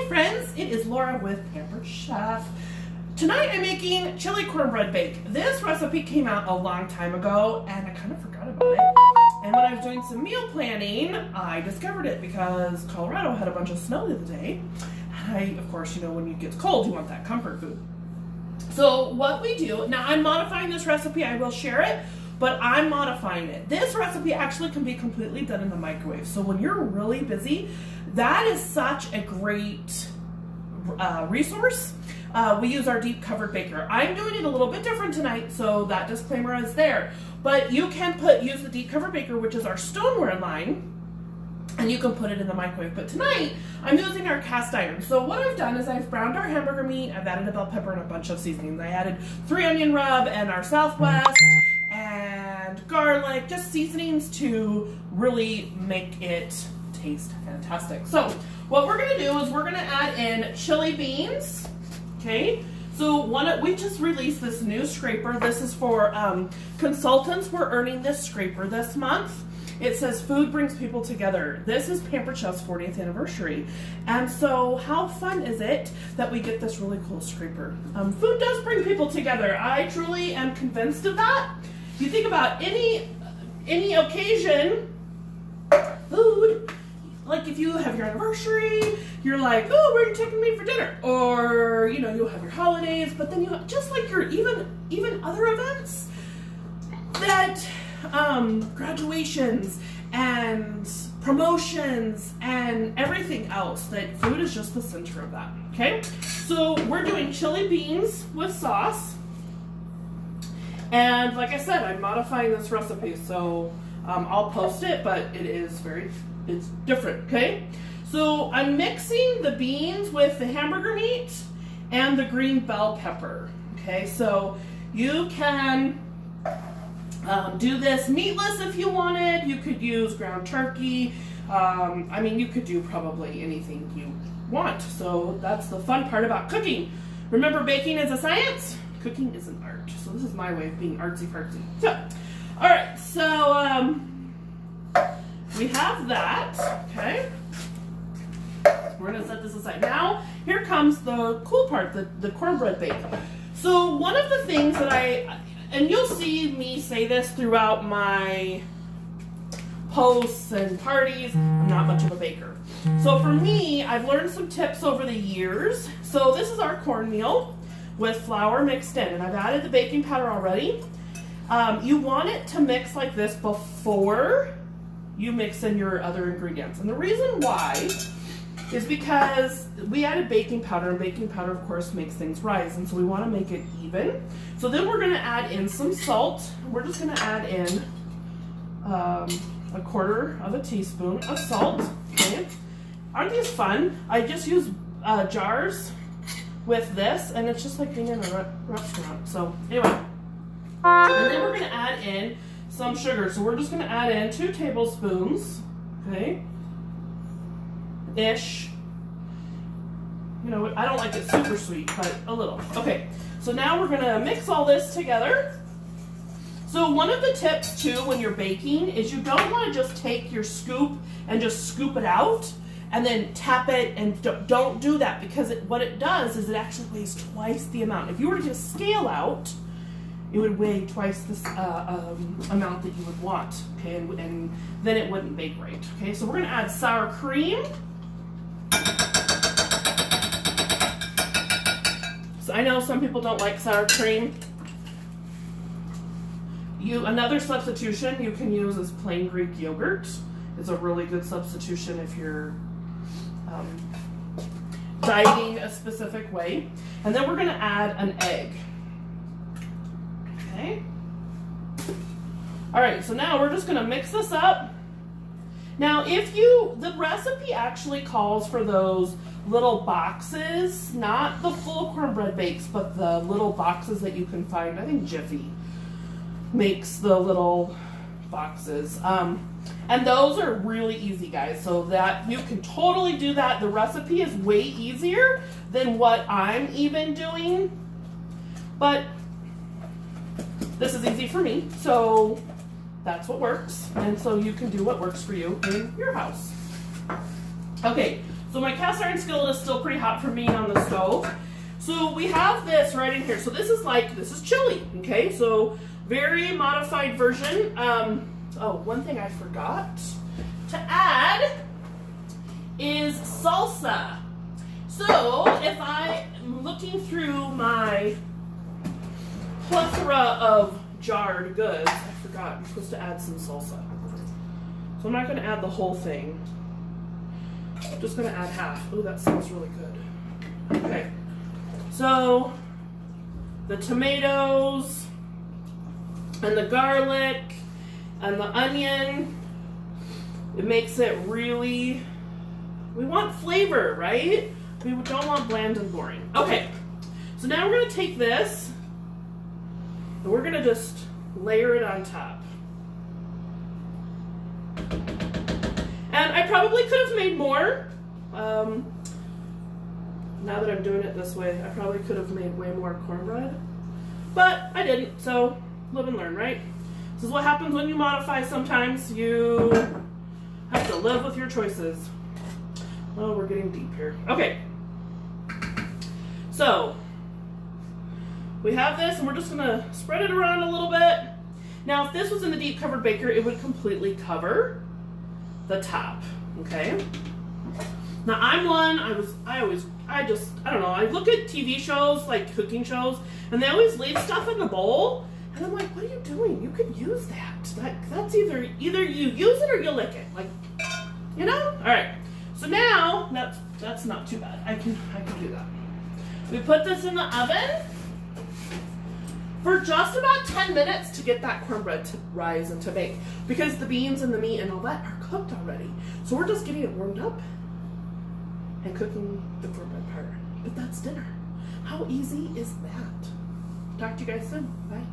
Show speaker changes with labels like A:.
A: friends, it is Laura with Pampered Chef. Tonight I'm making chili cornbread bake. This recipe came out a long time ago and I kind of forgot about it. And when I was doing some meal planning, I discovered it because Colorado had a bunch of snow the other day. And of course, you know, when it gets cold, you want that comfort food. So what we do, now I'm modifying this recipe, I will share it, but I'm modifying it. This recipe actually can be completely done in the microwave. So when you're really busy, that is such a great resource. We use our deep covered baker. I'm doing it a little bit different tonight, so that disclaimer is there. But you can use the deep covered baker, which is our stoneware line, and you can put it in the microwave. But tonight, I'm using our cast iron. So what I've done is I've browned our hamburger meat, I've added a bell pepper and a bunch of seasonings. I added 3 onion rub and our Southwest and garlic, just seasonings to really make it taste fantastic. So what we're gonna do is we're gonna add in chili beans. Okay, so we just released this new scraper. This is for consultants. We're earning this scraper this month. It says food brings people together. This is Pampered Chef's 40th anniversary. And so how fun is it that we get this really cool scraper? Food does bring people together. I truly am convinced of that. You think about any occasion, food, like if you have your anniversary, you're like, oh, where are you taking me for dinner? Or, you know, you'll have your holidays, but then you have, just like your even other events, that graduations and promotions and everything else, that food is just the center of that, okay? So we're doing chili beans with sauce. And like I said, I'm modifying this recipe, so I'll post it, but it's different, okay? So I'm mixing the beans with the hamburger meat and the green bell pepper, okay? So you can do this meatless if you wanted. You could use ground turkey. I mean, you could do probably anything you want. So that's the fun part about cooking. Remember, baking is a science, cooking is an art. So this is my way of being artsy-fartsy. So, all right, so we have that, okay? We're gonna set this aside. Now, here comes the cool part, the cornbread bake. So one of the things that and you'll see me say this throughout my posts and parties, I'm not much of a baker. So for me, I've learned some tips over the years. So this is our cornmeal with flour mixed in, and I've added the baking powder already. You want it to mix like this before you mix in your other ingredients. And the reason why is because we added baking powder, and baking powder, of course, makes things rise, and so we want to make it even. So then we're going to add in some salt. We're just going to add in a 1/4 teaspoon of salt. Okay. Aren't these fun? I just use jars with this, and it's just like being in a restaurant. So anyway, and then we're going to add in some sugar. So we're just going to add in 2 tablespoons, okay, ish. You know, I don't like it super sweet, but a little. Okay, so now we're going to mix all this together. So one of the tips too when you're baking is you don't want to just take your scoop and just scoop it out and then tap it, and don't do that, because what it does is it actually weighs twice the amount. If you were to just scale out, it would weigh twice this amount that you would want, okay, and then it wouldn't bake right, okay? So we're gonna add sour cream. So I know some people don't like sour cream. Another substitution you can use is plain Greek yogurt. It's a really good substitution if you're dieting a specific way. And then we're gonna add an egg. Okay. All right, so now we're just gonna mix this up. Now, the recipe actually calls for those little boxes, not the full cornbread bakes, but the little boxes that you can find. I think Jiffy makes the little boxes. And those are really easy, guys, so that you can totally do that. The recipe is way easier than what I'm even doing, but this is easy for me, so that's what works, and so you can do what works for you in your house. Okay, So my cast iron skillet is still pretty hot for me on the stove. So we have this right in here. So this is chili, okay? So very modified version. Oh, one thing I forgot to add is salsa. So if I'm looking through my plethora of jarred goods, I forgot I'm supposed to add some salsa. So I'm not going to add the whole thing. I'm just going to add half. Oh, that smells really good. Okay. So the tomatoes and the garlic and the onion, it makes it really, we want flavor, right? We don't want bland and boring. Okay, so now we're going to take this and we're going to just layer it on top. And I probably could have made more. Now that I'm doing it this way, I probably could have made way more cornbread, but I didn't, so live and learn, right? This is what happens when you modify sometimes. You have to live with your choices. Oh, we're getting deep here. Okay. So, we have this, and we're just gonna spread it around a little bit. Now, if this was in the deep covered baker, it would completely cover the top, okay? Now, I'm one, I don't know, I look at TV shows, like cooking shows, and they always leave stuff in the bowl, and I'm like, what are you doing? You could use that. That's either you use it or you lick it, like, you know? All right, so now, that's not too bad. I can do that. We put this in the oven for just about 10 minutes to get that cornbread to rise and to bake, because the beans and the meat and all that are cooked already. So we're just getting it warmed up and cooking the cornbread part. But that's dinner. How easy is that? Talk to you guys soon. Bye.